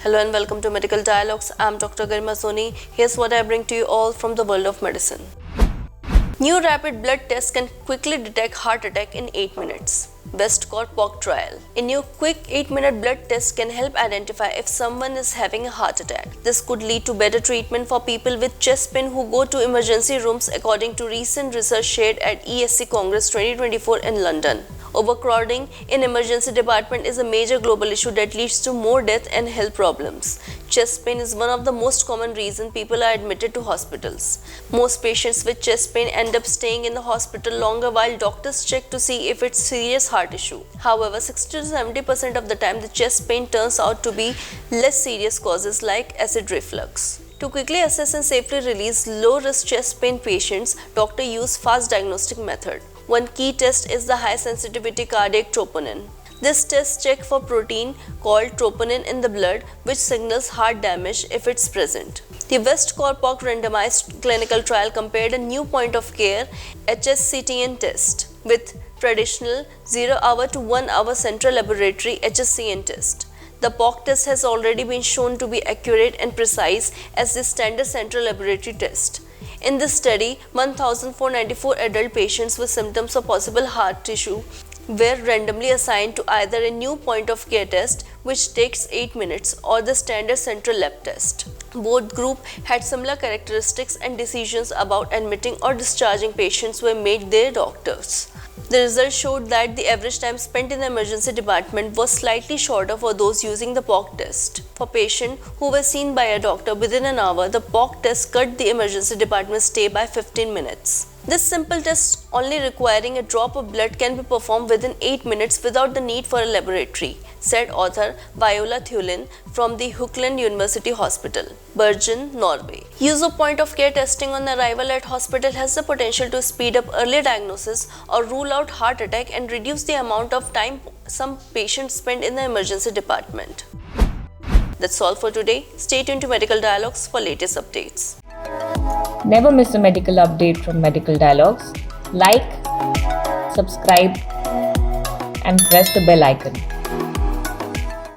Hello and welcome to Medical Dialogues. I'm Dr. Garima Soni. Here's what I bring to you all from the world of medicine. New rapid blood test can quickly detect heart attack in 8 minutes. Westcott POC trial. A new quick 8-minute blood test can help identify if someone is having a heart attack. This could lead to better treatment for people with chest pain who go to emergency rooms, according to recent research shared at ESC Congress 2024 in London. Overcrowding in emergency department is a major global issue that leads to more death and health problems. Chest pain is one of the most common reasons people are admitted to hospitals. Most patients with chest pain end up staying in the hospital longer while doctors check to see if it's a serious heart issue. However, 60 to 70% of the time the chest pain turns out to be less serious causes like acid reflux. To quickly assess and safely release low-risk chest pain patients, doctors use fast diagnostic method. One key test is the high-sensitivity cardiac troponin. This test checks for protein called troponin in the blood, which signals heart damage if it's present. The Westcott POC randomized clinical trial compared a new point-of-care HSCTN test with traditional 0-hour to 1-hour central laboratory HSCN test. The POC test has already been shown to be accurate and precise as the standard central laboratory test. In this study, 1,494 adult patients with symptoms of possible heart tissue were randomly assigned to either a new point-of-care test, which takes 8 minutes, or the standard central lab test. Both groups had similar characteristics, and decisions about admitting or discharging patients were made by their doctors. The results showed that the average time spent in the emergency department was slightly shorter for those using the POC test. For patients who were seen by a doctor within an hour, the POC test cut the emergency department stay by 15 minutes. This simple test, only requiring a drop of blood, can be performed within 8 minutes without the need for a laboratory, said author Viola Thulin from the Haukeland University Hospital, Bergen, Norway. Use of point-of-care testing on arrival at hospital has the potential to speed up early diagnosis or rule out heart attack and reduce the amount of time some patients spend in the emergency department. That's all for today. Stay tuned to Medical Dialogues for latest updates. Never miss a medical update from Medical Dialogues. Like, subscribe, and press the bell icon.